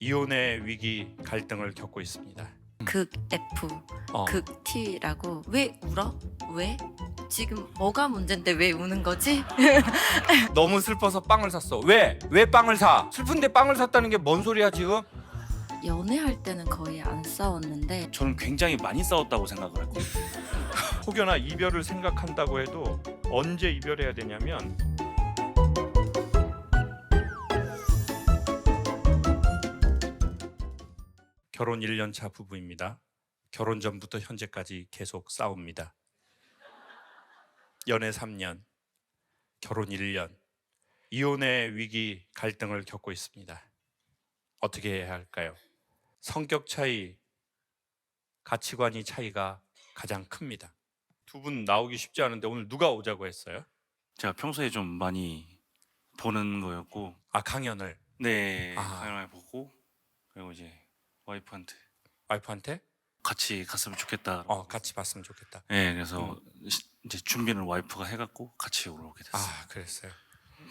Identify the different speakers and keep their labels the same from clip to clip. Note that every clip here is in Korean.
Speaker 1: 이혼의 위기 갈등을 겪고 있습니다.
Speaker 2: 극 F,
Speaker 1: 어.
Speaker 2: 극 T라고. 왜 울어? 왜? 지금 뭐가 문제인데 왜 우는 거지?
Speaker 1: 너무 슬퍼서 빵을 샀어. 왜? 왜 빵을 사? 슬픈데 빵을 샀다는 게 뭔 소리야 지금?
Speaker 2: 연애할 때는 거의 안 싸웠는데
Speaker 3: 저는 굉장히 많이 싸웠다고 생각을 했고
Speaker 1: 혹여나 이별을 생각한다고 해도 언제 이별해야 되냐면 결혼 1년 차 부부입니다. 결혼 전부터 현재까지 계속 싸웁니다. 연애 3년, 결혼 1년, 이혼의 위기 갈등을 겪고 있습니다. 어떻게 해야 할까요? 성격 차이, 가치관이 차이가 가장 큽니다. 두 분 나오기 쉽지 않은데 오늘 누가 오자고 했어요?
Speaker 3: 제가 평소에 좀 많이 보는 거였고
Speaker 1: 아, 강연을.
Speaker 3: 네
Speaker 1: 아.
Speaker 3: 강연을 보고 그리고 이제 와이프한테
Speaker 1: 와이프한테
Speaker 3: 같이 갔으면 좋겠다.
Speaker 1: 같이 봤으면 좋겠다.
Speaker 3: 네 그래서 이제 준비는 와이프가 해갖고 같이 오게 됐어요.
Speaker 1: 아, 그랬어요.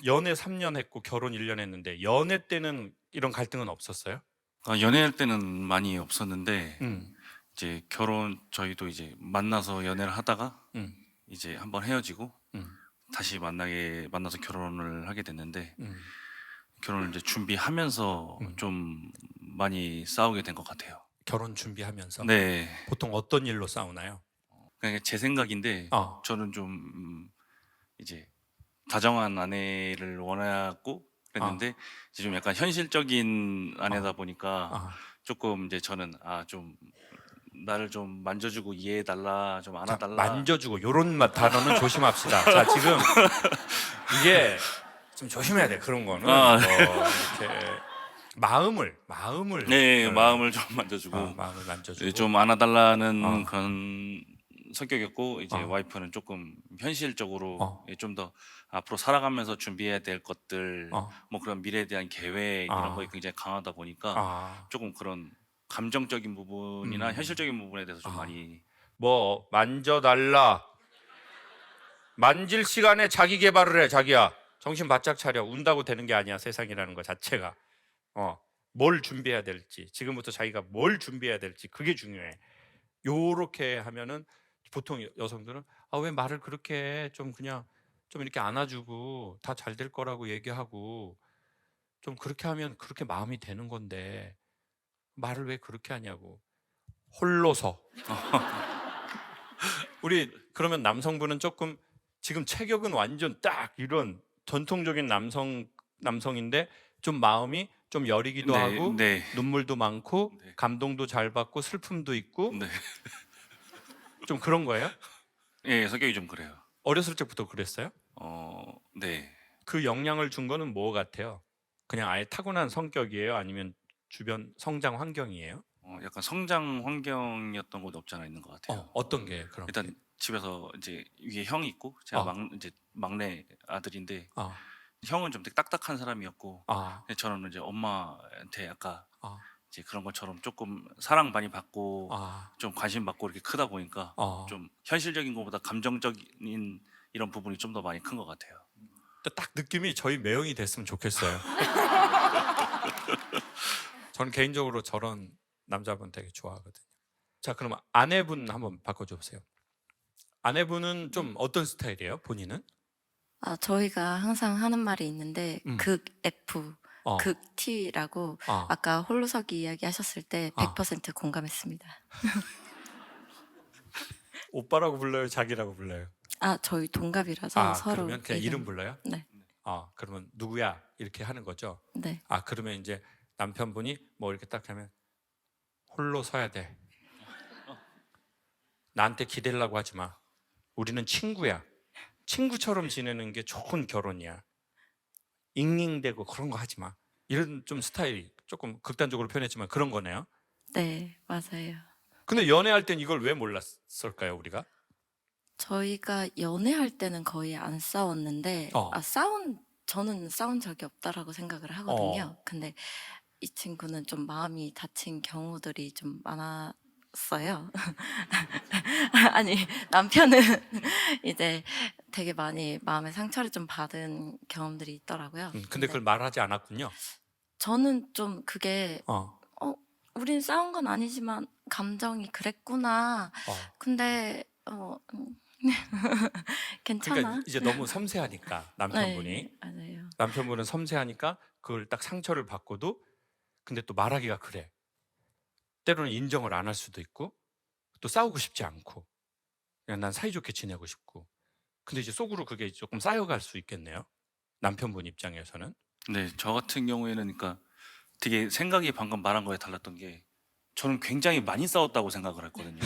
Speaker 1: 연애 3년 했고 결혼 1년 했는데 연애 때는 이런 갈등은 없었어요?
Speaker 3: 연애할 때는 많이 없었는데
Speaker 1: 음.
Speaker 3: 이제 결혼 저희도 이제 만나서 연애를 하다가
Speaker 1: 음.
Speaker 3: 이제 한번 헤어지고
Speaker 1: 음.
Speaker 3: 다시 만나서 결혼을 하게 됐는데
Speaker 1: 음.
Speaker 3: 결혼을 이제 준비하면서 좀 많이 싸우게 된 것 같아요.
Speaker 1: 결혼 준비하면서
Speaker 3: 네,
Speaker 1: 보통 어떤 일로 싸우나요?
Speaker 3: 그냥 제 생각인데
Speaker 1: 어.
Speaker 3: 저는 좀 이제 다정한 아내를 원하고 그랬는데 이제 좀 약간 현실적인 아내다 보니까
Speaker 1: 아.
Speaker 3: 조금 이제 저는 좀 나를 좀 만져주고 이해해달라, 좀
Speaker 1: 자,
Speaker 3: 안아달라.
Speaker 1: 만져주고 요런 단어는 조심합시다. 자, 지금 이게 좀 조심해야 돼. 그런 거는 이렇게 마음을
Speaker 3: 네, 마음을 좀 만져주고
Speaker 1: 마음을 만져주고
Speaker 3: 좀 안아달라는
Speaker 1: 어.
Speaker 3: 그런 성격이었고 이제
Speaker 1: 어.
Speaker 3: 와이프는 조금 현실적으로
Speaker 1: 어.
Speaker 3: 좀 더 앞으로 살아가면서 준비해야 될 것들,
Speaker 1: 어.
Speaker 3: 뭐 그런 미래에 대한 계획 이런 거에 굉장히 강하다 보니까 조금 그런 감정적인 부분이나 현실적인 부분에 대해서 좀 많이
Speaker 1: 뭐 만져달라. 만질 시간에 자기 개발을 해. 자기야, 정신 바짝 차려. 운다고 되는 게 아니야. 세상이라는 거 자체가. 뭘 준비해야 될지, 지금부터 자기가 뭘 준비해야 될지 그게 중요해. 요렇게 하면은 보통 여성들은 왜 말을 그렇게 해? 좀 그냥 좀 이렇게 안아주고 다 잘 될 거라고 얘기하고 좀 그렇게 하면 그렇게 마음이 되는 건데 말을 왜 그렇게 하냐고. 홀로서. 우리 그러면 남성분은 조금 지금 체격은 완전 딱 이런 전통적인 남성인데 좀 마음이 좀 여리기도
Speaker 3: 네,
Speaker 1: 하고
Speaker 3: 네.
Speaker 1: 눈물도 많고
Speaker 3: 네.
Speaker 1: 감동도 잘 받고 슬픔도 있고
Speaker 3: 네.
Speaker 1: 좀 그런 거예요?
Speaker 3: 예, 성격이 좀 그래요.
Speaker 1: 어렸을 적부터 그랬어요?
Speaker 3: 네.
Speaker 1: 그 영향을 준 거는 뭐 같아요? 그냥 아예 타고난 성격이에요? 아니면 주변 성장 환경이에요?
Speaker 3: 약간 성장 환경이었던 것도 없지 않아 있는 것 같아요.
Speaker 1: 어떤 게 그런
Speaker 3: 일단
Speaker 1: 게?
Speaker 3: 집에서 이제 위에 형이 있고 제가
Speaker 1: 어.
Speaker 3: 이제 막내 아들인데
Speaker 1: 아,
Speaker 3: 형은 좀 되게 딱딱한 사람이었고
Speaker 1: 아,
Speaker 3: 근데 저는 이제 엄마한테 아까
Speaker 1: 아,
Speaker 3: 이제 그런 것처럼 조금 사랑 많이 받고
Speaker 1: 아,
Speaker 3: 좀 관심 받고 이렇게 크다 보니까 좀 현실적인 것보다 감정적인 이런 부분이 좀 더 많이 큰 것 같아요.
Speaker 1: 딱 느낌이 저희 매형이 됐으면 좋겠어요. 저는 개인적으로 저런 남자분 되게 좋아하거든요. 자, 그럼 아내분 한번 바꿔줘 보세요. 아내분은 좀 어떤 스타일이에요? 본인은?
Speaker 2: 저희가 항상 하는 말이 있는데 극 F,
Speaker 1: 어.
Speaker 2: 극 T라고.
Speaker 1: 어.
Speaker 2: 아까 홀로서기 이야기 하셨을 때
Speaker 1: 어.
Speaker 2: 100% 공감했습니다.
Speaker 1: 오빠라고 불러요? 자기라고 불러요?
Speaker 2: 저희 동갑이라서 서로
Speaker 1: 그러면 그냥
Speaker 2: 얘기하는-
Speaker 1: 이름 불러요?
Speaker 2: 네,
Speaker 1: 그러면 누구야? 이렇게 하는 거죠?
Speaker 2: 네.
Speaker 1: 그러면 이제 남편분이 뭐 이렇게 딱 하면 홀로 서야 돼. 나한테 기대려고 하지 마. 우리는 친구야. 친구처럼 지내는 게 좋은 결혼이야. 잉잉대고 그런 거 하지 마. 이런 좀 스타일이 조금 극단적으로 표현했지만 그런 거네요.
Speaker 2: 네, 맞아요.
Speaker 1: 근데 연애할 땐 이걸 왜 몰랐을까요, 우리가?
Speaker 2: 저희가 연애할 때는 거의 안 싸웠는데 저는 싸운 적이 없다라고 생각을 하거든요. 근데 이 친구는 좀 마음이 다친 경우들이 좀 많았어요. 아니, 남편은 이제 되게 많이 마음의 상처를 좀 받은 경험들이 있더라고요.
Speaker 1: 근데 그걸 말하지 않았군요.
Speaker 2: 저는 좀 그게
Speaker 1: 어.
Speaker 2: 우린 싸운 건 아니지만 감정이 그랬구나.
Speaker 1: 어.
Speaker 2: 근데 괜찮아.
Speaker 1: 그러니까 이제 너무 섬세하니까 남편분이
Speaker 2: 네, 맞아요.
Speaker 1: 남편분은 섬세하니까 그걸 딱 상처를 받고도 근데 또 말하기가 그래. 때로는 인정을 안 할 수도 있고 또 싸우고 싶지 않고 그냥 난 사이좋게 지내고 싶고 근데 이제 속으로 그게 조금 쌓여갈 수 있겠네요. 남편분 입장에서는.
Speaker 3: 네, 저 같은 경우에는 그러니까 되게 생각이 방금 말한 거에 달랐던 게 저는 굉장히 많이 싸웠다고 생각을 했거든요.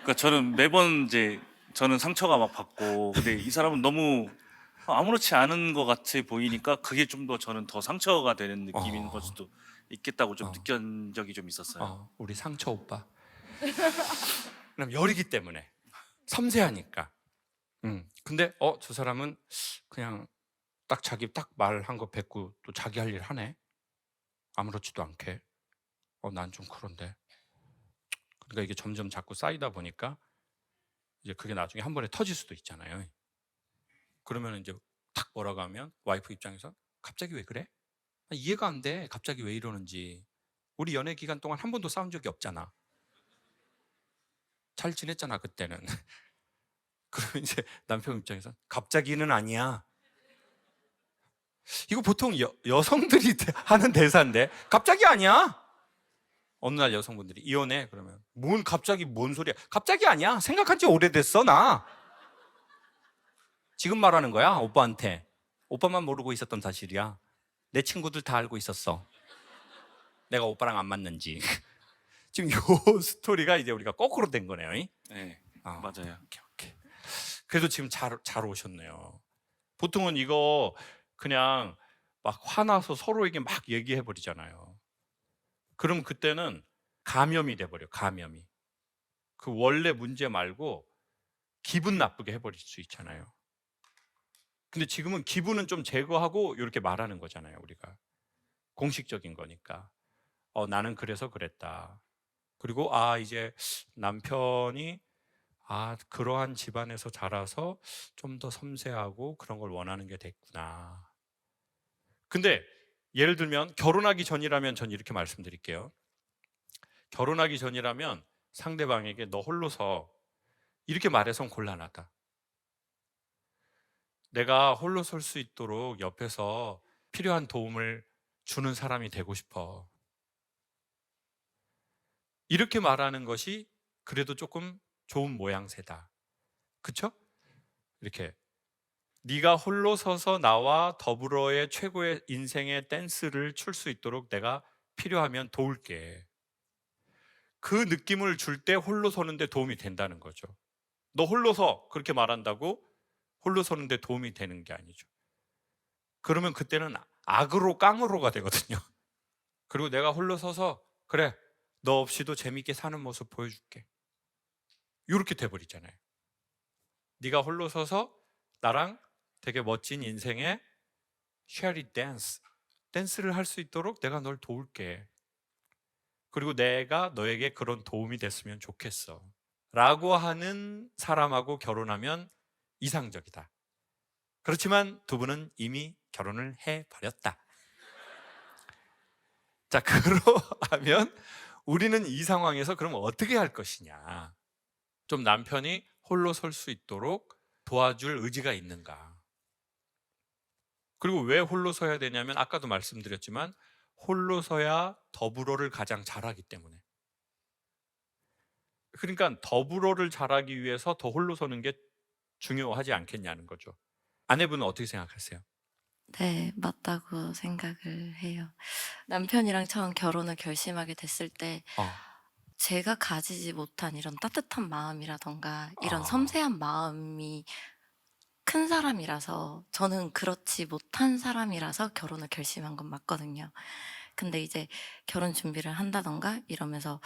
Speaker 3: 그러니까 저는 매번 이제 저는 상처가 막 받고 근데 이 사람은 너무 아무렇지 않은 것 같이 보이니까 그게 좀 더 저는 더 상처가 되는 느낌인
Speaker 1: 어.
Speaker 3: 걸 수도 있겠다고 좀
Speaker 1: 어.
Speaker 3: 느낀 적이 좀 있었어요.
Speaker 1: 우리 상처 오빠. 그럼 열이기 때문에 섬세하니까. 근데 저 사람은 그냥 딱 자기 딱 말한 거 뱉고 또 자기 할 일 하네. 아무렇지도 않게. 난 좀 그런데. 그러니까 이게 점점 자꾸 쌓이다 보니까 이제 그게 나중에 한 번에 터질 수도 있잖아요. 그러면 이제 탁 뭐라고 하면 와이프 입장에서 갑자기 왜 그래? 이해가 안 돼. 갑자기 왜 이러는지. 우리 연애 기간 동안 한 번도 싸운 적이 없잖아. 잘 지냈잖아 그때는. 그러면 이제 남편 입장에서 갑자기는 아니야. 이거 보통 여성들이 하는 대사인데 갑자기 아니야. 어느 날 여성분들이 이혼해 그러면 뭔 갑자기 뭔 소리야. 갑자기 아니야. 생각한 지 오래됐어 나. 지금 말하는 거야 오빠한테. 오빠만 모르고 있었던 사실이야. 내 친구들 다 알고 있었어. 내가 오빠랑 안 맞는지. 지금 요 스토리가 이제 우리가 거꾸로 된 거네요.
Speaker 3: 네,
Speaker 1: 아,
Speaker 3: 맞아요.
Speaker 1: 오케이. 그래도 지금 잘 오셨네요. 보통은 이거 그냥 막 화나서 서로에게 막 얘기해 버리잖아요. 그럼 그때는 감염이 돼 버려. 감염이. 그 원래 문제 말고 기분 나쁘게 해 버릴 수 있잖아요. 근데 지금은 기분은 좀 제거하고 이렇게 말하는 거잖아요, 우리가. 공식적인 거니까. 나는 그래서 그랬다. 그리고 이제 남편이 그러한 집안에서 자라서 좀 더 섬세하고 그런 걸 원하는 게 됐구나. 근데 예를 들면 결혼하기 전이라면 전 이렇게 말씀드릴게요. 결혼하기 전이라면 상대방에게 너 홀로서 이렇게 말해선 곤란하다. 내가 홀로 설 수 있도록 옆에서 필요한 도움을 주는 사람이 되고 싶어. 이렇게 말하는 것이 그래도 조금 좋은 모양새다. 그쵸? 이렇게 네가 홀로 서서 나와 더불어의 최고의 인생의 댄스를 출 수 있도록 내가 필요하면 도울게. 그 느낌을 줄 때 홀로 서는데 도움이 된다는 거죠. 너 홀로 서 그렇게 말한다고 홀로 서는데 도움이 되는 게 아니죠. 그러면 그때는 악으로 깡으로가 되거든요. 그리고 내가 홀로 서서 그래 너 없이도 재밌게 사는 모습 보여줄게. 이렇게 돼버리잖아요. 네가 홀로 서서 나랑 되게 멋진 인생의 쉐리 댄스를 할 수 있도록 내가 널 도울게. 그리고 내가 너에게 그런 도움이 됐으면 좋겠어. 라고 하는 사람하고 결혼하면 이상적이다. 그렇지만 두 분은 이미 결혼을 해버렸다. 자, 그러하면 우리는 이 상황에서 그럼 어떻게 할 것이냐? 좀 남편이 홀로 설 수 있도록 도와줄 의지가 있는가? 그리고 왜 홀로 서야 되냐면 아까도 말씀드렸지만 홀로 서야 더불어를 가장 잘하기 때문에. 그러니까 더불어를 잘하기 위해서 더 홀로 서는 게 중요하지 않겠냐는 거죠. 아내분은 어떻게 생각하세요?
Speaker 2: 네, 맞다고 생각을 해요. 남편이랑 처음 결혼을 결심하게 됐을 때
Speaker 1: 어.
Speaker 2: 제가 가지지 못한 이런 따뜻한 마음이라던가 이런
Speaker 1: 아.
Speaker 2: 섬세한 마음이 큰 사람이라서 저는 그렇지 못한 사람이라서 결혼을 결심한 건 맞거든요. 근데 이제 결혼 준비를 한다던가 이러면서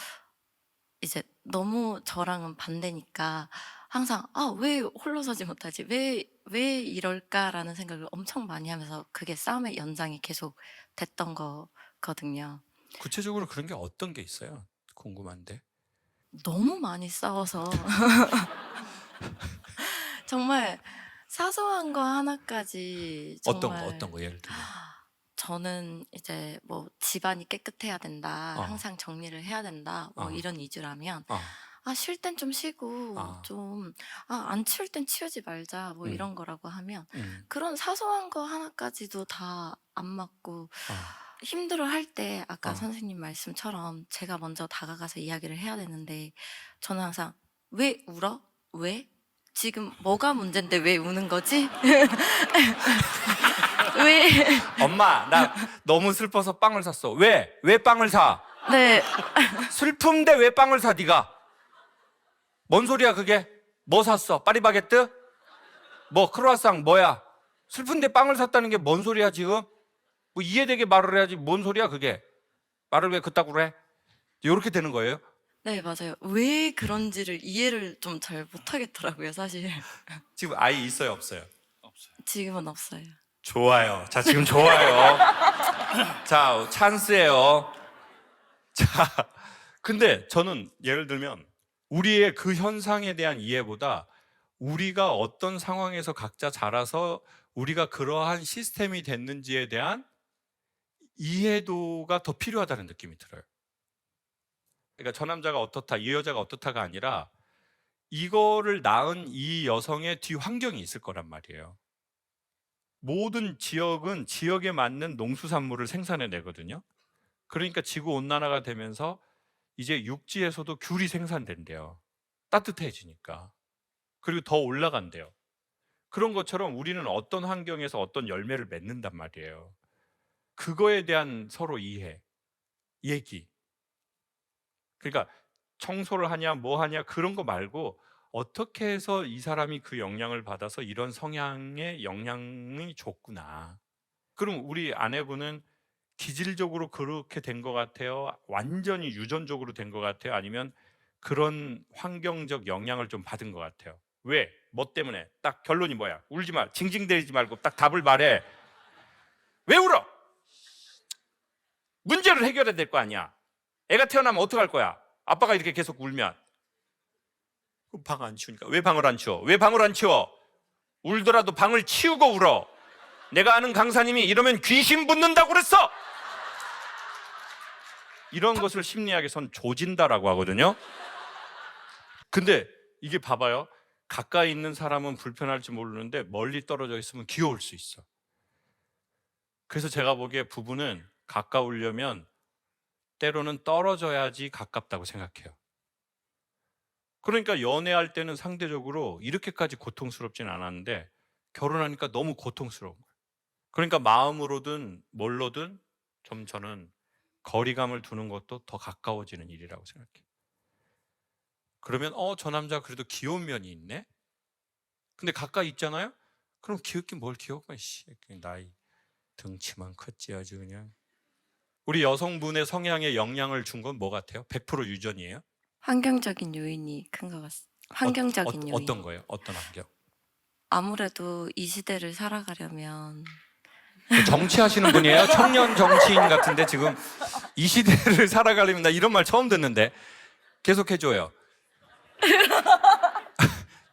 Speaker 2: 이제 너무 저랑은 반대니까 항상 왜 홀로 서지 못하지? 왜 이럴까라는 생각을 엄청 많이 하면서 그게 싸움의 연장이 계속 됐던 거거든요.
Speaker 1: 구체적으로 그런 게 어떤 게 있어요? 궁금한데.
Speaker 2: 너무 많이 싸워서 정말 사소한 거 하나까지
Speaker 1: 어떤
Speaker 2: 정말
Speaker 1: 거 예를 들면.
Speaker 2: 저는 이제 뭐 집안이 깨끗해야 된다,
Speaker 1: 어.
Speaker 2: 항상 정리를 해야 된다, 뭐
Speaker 1: 어.
Speaker 2: 이런 위주라면
Speaker 1: 어.
Speaker 2: 쉴 땐 좀 쉬고
Speaker 1: 아.
Speaker 2: 좀 안 치울 땐 치우지 말자 뭐 이런 거라고 하면 그런 사소한 거 하나까지도 다 안 맞고 힘들어할 때 아까 선생님 말씀처럼 제가 먼저 다가가서 이야기를 해야 되는데 저는 항상 왜 울어? 왜? 지금 뭐가 문제인데 왜 우는 거지? 왜?
Speaker 1: 엄마 나 너무 슬퍼서 빵을 샀어. 왜? 왜 빵을 사?
Speaker 2: 네.
Speaker 1: 슬픈데 왜 빵을 사 네가? 뭔 소리야 그게? 뭐 샀어? 파리바게뜨? 뭐 크로아상 뭐야? 슬픈데 빵을 샀다는 게 뭔 소리야 지금? 뭐 이해되게 말을 해야지. 뭔 소리야 그게? 말을 왜 그따구로 해? 이렇게 되는 거예요.
Speaker 2: 네, 맞아요. 왜 그런지를 이해를 좀 잘 못하겠더라고요, 사실.
Speaker 1: 지금 아이 있어요 없어요?
Speaker 3: 없어요.
Speaker 2: 지금은 없어요.
Speaker 1: 좋아요. 자 지금 좋아요. 자 찬스예요. 자 근데 저는 예를 들면 우리의 그 현상에 대한 이해보다 우리가 어떤 상황에서 각자 자라서 우리가 그러한 시스템이 됐는지에 대한 이해도가 더 필요하다는 느낌이 들어요. 그러니까 저 남자가 어떻다, 이 여자가 어떻다가 아니라 이거를 낳은 이 여성의 뒤 환경이 있을 거란 말이에요. 모든 지역은 지역에 맞는 농수산물을 생산해 내거든요. 그러니까 지구 온난화가 되면서 이제 육지에서도 귤이 생산된대요. 따뜻해지니까. 그리고 더 올라간대요. 그런 것처럼 우리는 어떤 환경에서 어떤 열매를 맺는단 말이에요. 그거에 대한 서로 이해, 얘기. 그러니까 청소를 하냐 뭐 하냐 그런 거 말고 어떻게 해서 이 사람이 그 영향을 받아서 이런 성향의 영향이 좋구나. 그럼 우리 아내분은 기질적으로 그렇게 된 것 같아요? 완전히 유전적으로 된 것 같아요? 아니면 그런 환경적 영향을 좀 받은 것 같아요? 왜? 뭐 때문에? 딱 결론이 뭐야? 울지 마. 징징대지 말고 딱 답을 말해. 왜 울어? 문제를 해결해야 될 거 아니야. 애가 태어나면 어떡할 거야? 아빠가 이렇게 계속 울면. 방 안 치우니까. 왜 방을 안 치워? 왜 방을 안 치워? 울더라도 방을 치우고 울어. 내가 아는 강사님이 이러면 귀신 붙는다고 그랬어. 이런 것을 심리학에선 조진다라고 하거든요. 근데 이게 봐봐요. 가까이 있는 사람은 불편할지 모르는데 멀리 떨어져 있으면 귀여울 수 있어. 그래서 제가 보기에 부부는 가까우려면 때로는 떨어져야지 가깝다고 생각해요. 그러니까 연애할 때는 상대적으로 이렇게까지 고통스럽진 않았는데 결혼하니까 너무 고통스러운 거예요. 그러니까 마음으로든 뭘로든 좀 저는 거리감을 두는 것도 더 가까워지는 일이라고 생각해요. 그러면 저 남자 그래도 귀여운 면이 있네? 근데 가까이 있잖아요? 그럼 귀엽긴 뭘 귀여워? 씨, 나이 등치만 컸지 아주 그냥. 우리 여성분의 성향에 영향을 준 건 뭐 같아요? 100% 유전이에요?
Speaker 2: 환경적인 요인이 큰 것 같습니다. 환경적인 요인.
Speaker 1: 어떤 거예요? 어떤 환경?
Speaker 2: 아무래도 이 시대를 살아가려면
Speaker 1: 정치하시는 분이에요? 청년 정치인 같은데 지금 이 시대를 살아가려면 나 이런 말 처음 듣는데 계속 해줘요.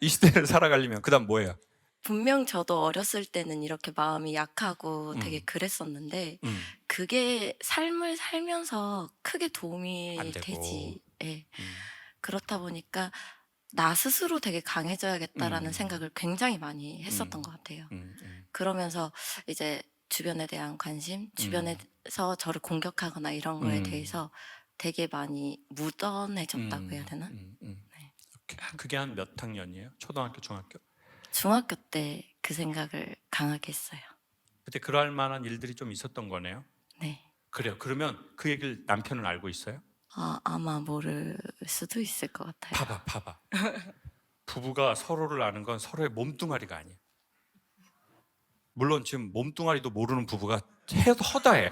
Speaker 1: 이 시대를 살아가려면 그다음 뭐예요?
Speaker 2: 분명 저도 어렸을 때는 이렇게 마음이 약하고 되게 그랬었는데 그게 삶을 살면서 크게
Speaker 1: 안
Speaker 2: 도움이
Speaker 1: 되고.
Speaker 2: 되지. 예. 그렇다 보니까 나 스스로 되게 강해져야겠다라는 생각을 굉장히 많이 했었던 것 같아요. 그러면서 이제 주변에 대한 관심, 주변에서 저를 공격하거나 이런 거에 대해서 되게 많이 무던해졌다고 해야 되나?
Speaker 1: 오케이. 그게 한 몇 학년이에요? 초등학교, 중학교?
Speaker 2: 중학교 때 그 생각을 강하게 했어요.
Speaker 1: 그때 그럴 만한 일들이 좀 있었던 거네요.
Speaker 2: 네.
Speaker 1: 그래요. 그러면 그 얘기를 남편은 알고 있어요?
Speaker 2: 아마 모를 수도 있을 것 같아요.
Speaker 1: 봐봐. 부부가 서로를 아는 건 서로의 몸뚱아리가 아니야. 물론 지금 몸뚱아리도 모르는 부부가 허다해.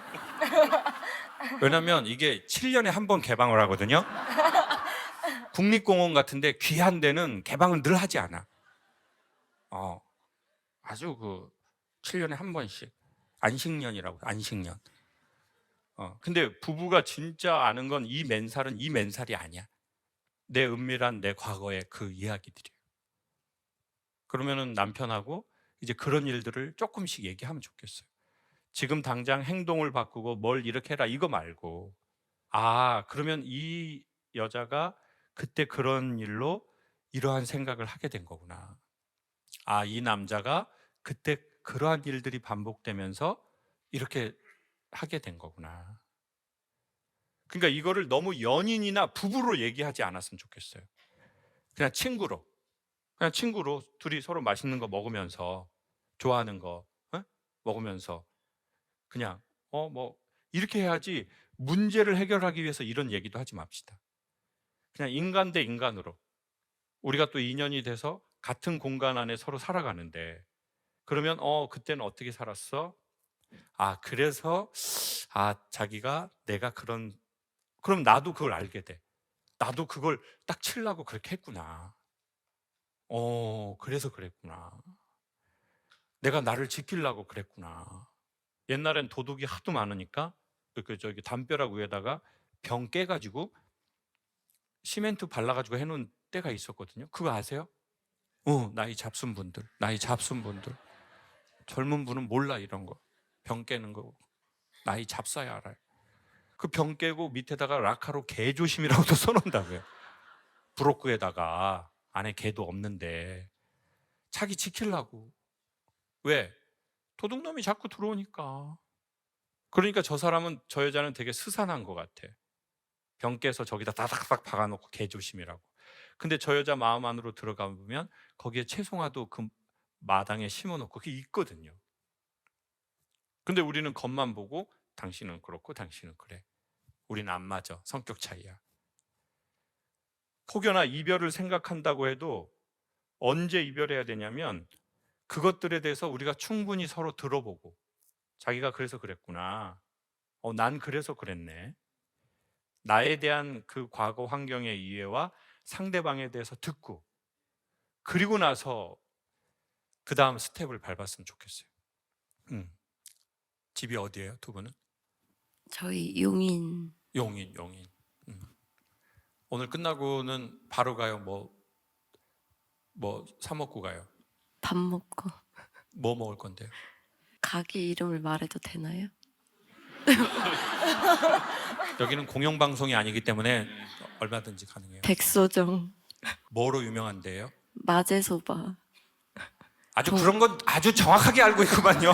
Speaker 1: 왜냐면 이게 7년에 한 번 개방을 하거든요. 국립공원 같은데 귀한 데는 개방을 늘 하지 않아. 아주 7년에 한 번씩. 안식년이라고, 안식년. 근데 부부가 진짜 아는 건 이 맨살은 이 맨살이 아니야. 내 은밀한 내 과거의 그 이야기들이에요. 그러면은 남편하고 이제 그런 일들을 조금씩 얘기하면 좋겠어요. 지금 당장 행동을 바꾸고 뭘 이렇게 해라 이거 말고, 그러면 이 여자가 그때 그런 일로 이러한 생각을 하게 된 거구나. 이 남자가 그때 그러한 일들이 반복되면서 이렇게 하게 된 거구나. 그러니까 이거를 너무 연인이나 부부로 얘기하지 않았으면 좋겠어요. 그냥 친구로 둘이 서로 맛있는 거 먹으면서, 좋아하는 거 먹으면서 그냥 뭐 이렇게 해야지, 문제를 해결하기 위해서 이런 얘기도 하지 맙시다. 그냥 인간 대 인간으로 우리가 또 인연이 돼서 같은 공간 안에 서로 살아가는데, 그러면 그때는 어떻게 살았어? 그래서 자기가 내가 그럼 나도 그걸 알게 돼. 나도 그걸 딱 치려고 그렇게 했구나. 그래서 그랬구나. 내가 나를 지키려고 그랬구나. 옛날엔 도둑이 하도 많으니까 저기 담벼락 위에다가 병 깨가지고 시멘트 발라가지고 해놓은 때가 있었거든요. 그거 아세요? 나이 잡순 분들. 젊은 분은 몰라 이런 거. 병 깨는 거 나이 잡숴야 알아요. 그 병 깨고 밑에다가 라카로 개조심이라고도 써놓는다고요. 브로크에다가, 안에 개도 없는데 자기 지키려고. 왜? 도둑놈이 자꾸 들어오니까. 그러니까 저 여자는 되게 스산한 것 같아. 병 깨서 저기다 다닥다닥 박아놓고 개조심이라고. 근데 저 여자 마음 안으로 들어가 보면 거기에 채송화도 그 마당에 심어놓고 그게 있거든요. 근데 우리는 겉만 보고 당신은 그렇고 당신은 그래. 우리는 안 맞아. 성격 차이야. 혹여나 이별을 생각한다고 해도 언제 이별해야 되냐면, 그것들에 대해서 우리가 충분히 서로 들어보고, 자기가 그래서 그랬구나. 난 그래서 그랬네. 나에 대한 그 과거 환경의 이해와 상대방에 대해서 듣고, 그리고 나서 그 다음 스텝을 밟았으면 좋겠어요. 집이 어디예요, 두 분은?
Speaker 2: 저희 용인.
Speaker 1: 용인. 오늘 끝나고는 바로 가요? 뭐 사 먹고 가요?
Speaker 2: 밥 먹고.
Speaker 1: 뭐 먹을 건데요?
Speaker 2: 가게 이름을 말해도 되나요?
Speaker 1: 여기는 공영방송이 아니기 때문에 얼마든지 가능해요.
Speaker 2: 백소정.
Speaker 1: 뭐로 유명한데요?
Speaker 2: 마제소바.
Speaker 1: 그런 건 아주 정확하게 알고 있구만요.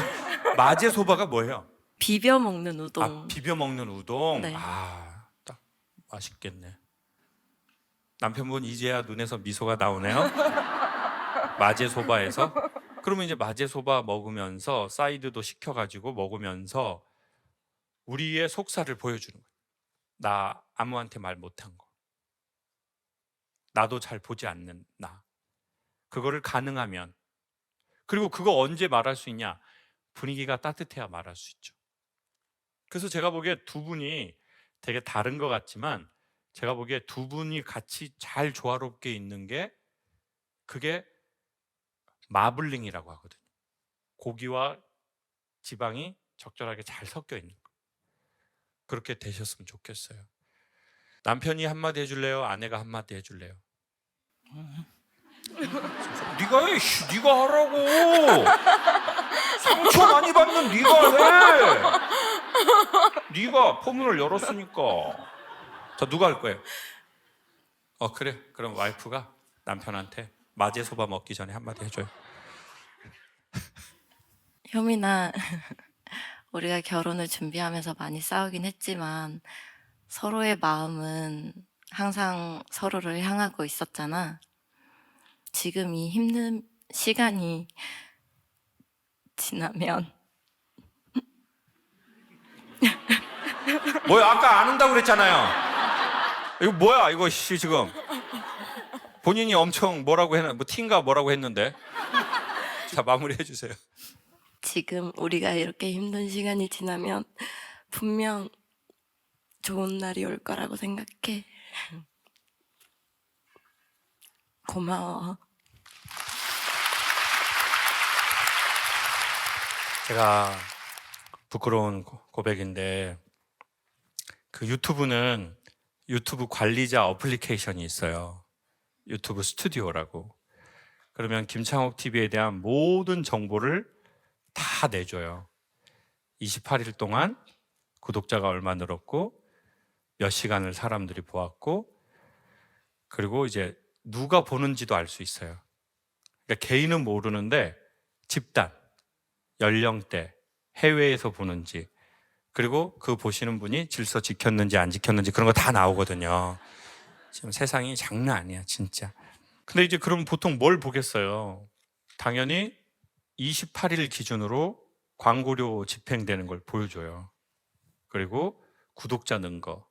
Speaker 1: 마제소바가 뭐예요?
Speaker 2: 비벼 먹는 우동.
Speaker 1: 비벼 먹는 우동.
Speaker 2: 네.
Speaker 1: 딱 맛있겠네. 남편분 이제야 눈에서 미소가 나오네요. 마제소바에서. 그러면 이제 마제소바 먹으면서 사이드도 시켜가지고 먹으면서 우리의 속살을 보여주는 거예요. 나 아무한테 말 못한 거, 나도 잘 보지 않는 나. 그거를 가능하면, 그리고 그거 언제 말할 수 있냐? 분위기가 따뜻해야 말할 수 있죠. 그래서 제가 보기에 두 분이 되게 다른 것 같지만, 제가 보기에 두 분이 같이 잘 조화롭게 있는 게, 그게 마블링이라고 하거든요. 고기와 지방이 적절하게 잘 섞여 있는 거. 그렇게 되셨으면 좋겠어요. 남편이 한마디 해줄래요? 아내가 한마디 해줄래요? 네가 해. 네가 하라고. 상처 많이 받는 네가 해. 네가 포문을 열었으니까. 자, 누가 할 거예요? 그래. 그럼 와이프가 남편한테 마제소바 먹기 전에 한마디 해줘요.
Speaker 2: 효민아, 우리가 결혼을 준비하면서 많이 싸우긴 했지만 서로의 마음은 항상 서로를 향하고 있었잖아. 지금 이 힘든 시간이 지나면
Speaker 1: 뭐야? 아까 안 한다고 그랬잖아요. 이거 뭐야? 이거 지금 본인이 엄청 뭐라고 했나? 티인가 뭐라고 했는데. 자, 마무리해 주세요.
Speaker 2: 지금 우리가 이렇게 힘든 시간이 지나면 분명 좋은 날이 올 거라고 생각해. 고마워.
Speaker 1: 제가 부끄러운 고백인데, 그 유튜브는 유튜브 관리자 어플리케이션이 있어요. 유튜브 스튜디오라고. 그러면 김창옥 TV에 대한 모든 정보를 다 내줘요. 28일 동안 구독자가 얼마 늘었고 몇 시간을 사람들이 보았고 그리고 이제 누가 보는지도 알 수 있어요. 그러니까 개인은 모르는데 집단, 연령대, 해외에서 보는지 그리고 그 보시는 분이 질서 지켰는지 안 지켰는지 그런 거 다 나오거든요. 지금 세상이 장난 아니야 진짜. 근데 이제 그럼 보통 뭘 보겠어요? 당연히 28일 기준으로 광고료 집행되는 걸 보여줘요. 그리고 구독자 는 거,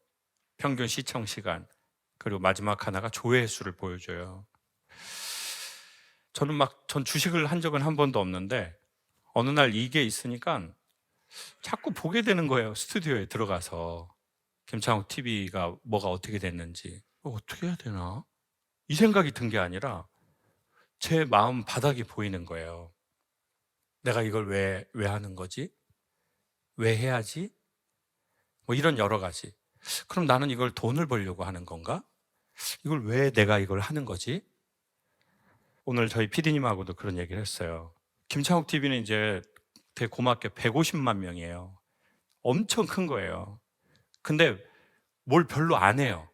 Speaker 1: 평균 시청 시간, 그리고 마지막 하나가 조회수를 보여줘요. 전 주식을 한 적은 한 번도 없는데 어느 날 이게 있으니까 자꾸 보게 되는 거예요. 스튜디오에 들어가서 김창욱 TV가 뭐가 어떻게 됐는지 어떻게 해야 되나? 이 생각이 든 게 아니라 제 마음 바닥이 보이는 거예요. 내가 이걸 왜 하는 거지? 왜 해야지? 뭐 이런 여러 가지. 그럼 나는 이걸 돈을 벌려고 하는 건가? 이걸 왜 내가 이걸 하는 거지? 오늘 저희 PD님하고도 그런 얘기를 했어요. 김창욱 TV는 이제 되게 고맙게 150만 명이에요. 엄청 큰 거예요. 근데 뭘 별로 안 해요.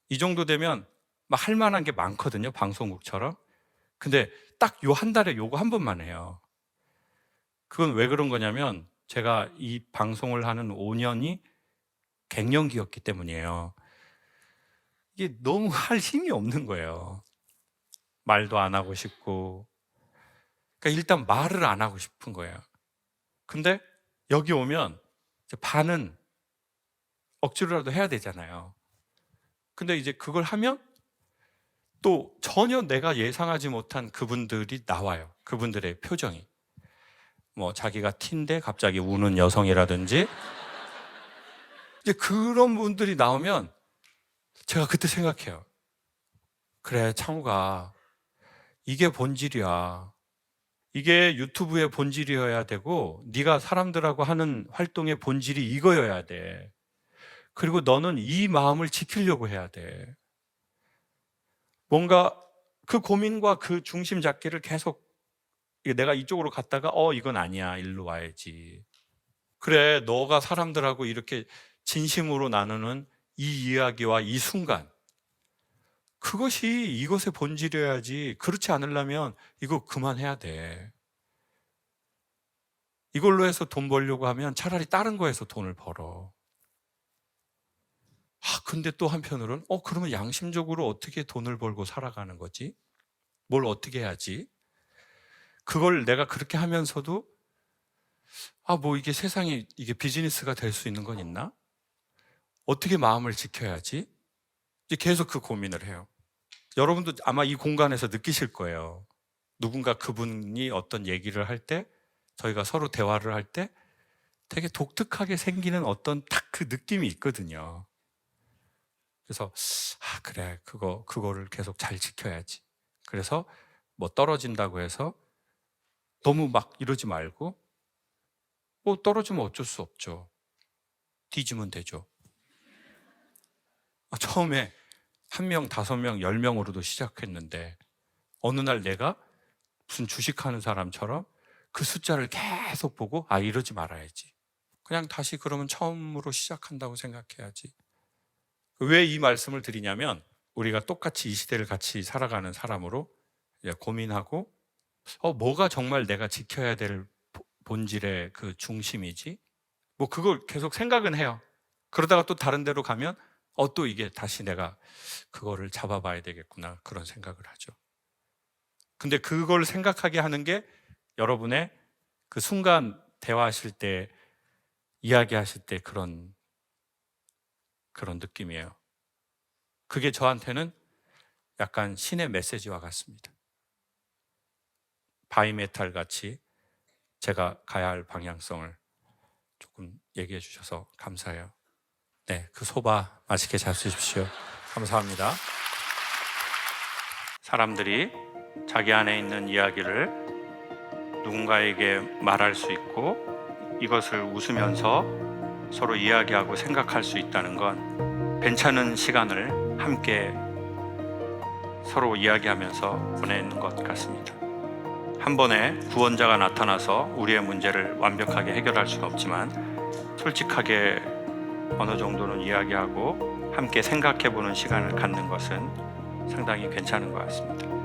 Speaker 1: 이 정도 되면 막 할 만한 게 많거든요. 방송국처럼. 근데 딱 요 한 달에 요거 한 번만 해요. 그건 왜 그런 거냐면 제가 이 방송을 하는 5년이 갱년기였기 때문이에요. 이게 너무 할 힘이 없는 거예요. 말도 안 하고 싶고. 그러니까 일단 말을 안 하고 싶은 거예요. 근데 여기 오면 반은 억지로라도 해야 되잖아요. 근데 이제 그걸 하면 또 전혀 내가 예상하지 못한 그분들이 나와요. 그분들의 표정이. 뭐 자기가 T인데 갑자기 우는 여성이라든지 이제 그런 분들이 나오면 제가 그때 생각해요. 그래, 창우가 이게 본질이야. 이게 유튜브의 본질이어야 되고 네가 사람들하고 하는 활동의 본질이 이거여야 돼. 그리고 너는 이 마음을 지키려고 해야 돼. 뭔가 그 고민과 그 중심 잡기를 계속 내가 이쪽으로 갔다가 이건 아니야. 일로 와야지. 그래, 너가 사람들하고 이렇게 진심으로 나누는 이 이야기와 이 순간 그것이 이것의 본질이어야지. 그렇지 않으려면 이거 그만해야 돼. 이걸로 해서 돈 벌려고 하면 차라리 다른 거에서 돈을 벌어. 근데 또 한편으로는 그러면 양심적으로 어떻게 돈을 벌고 살아가는 거지? 뭘 어떻게 해야지? 그걸 내가 그렇게 하면서도 뭐 이게 세상에 이게 비즈니스가 될 수 있는 건 있나? 어떻게 마음을 지켜야지? 이제 계속 그 고민을 해요. 여러분도 아마 이 공간에서 느끼실 거예요. 누군가 그분이 어떤 얘기를 할 때 저희가 서로 대화를 할 때 되게 독특하게 생기는 어떤 딱 그 느낌이 있거든요. 그래서 그래, 그거를 계속 잘 지켜야지. 그래서 뭐 떨어진다고 해서 너무 막 이러지 말고 떨어지면 어쩔 수 없죠. 뒤지면 되죠. 처음에 1명, 5명, 10명으로도 시작했는데 어느 날 내가 무슨 주식하는 사람처럼 그 숫자를 계속 보고 이러지 말아야지. 그냥 다시 그러면 처음으로 시작한다고 생각해야지. 왜 이 말씀을 드리냐면 우리가 똑같이 이 시대를 같이 살아가는 사람으로 고민하고 뭐가 정말 내가 지켜야 될 본질의 그 중심이지? 뭐 그걸 계속 생각은 해요. 그러다가 또 다른 데로 가면 또 이게 다시 내가 그거를 잡아봐야 되겠구나 그런 생각을 하죠. 근데 그걸 생각하게 하는 게 여러분의 그 순간 대화하실 때 이야기하실 때 그런 느낌이에요. 그게 저한테는 약간 신의 메시지와 같습니다. 바이메탈 같이 제가 가야 할 방향성을 조금 얘기해 주셔서 감사해요. 네, 그 소바 맛있게 잘 쓰십시오. 감사합니다. 사람들이 자기 안에 있는 이야기를 누군가에게 말할 수 있고 이것을 웃으면서 서로 이야기하고 생각할 수 있다는 건 괜찮은 시간을 함께 서로 이야기하면서 보내는 것 같습니다. 한 번에 구원자가 나타나서 우리의 문제를 완벽하게 해결할 수는 없지만 솔직하게 어느 정도는 이야기하고 함께 생각해 보는 시간을 갖는 것은 상당히 괜찮은 것 같습니다.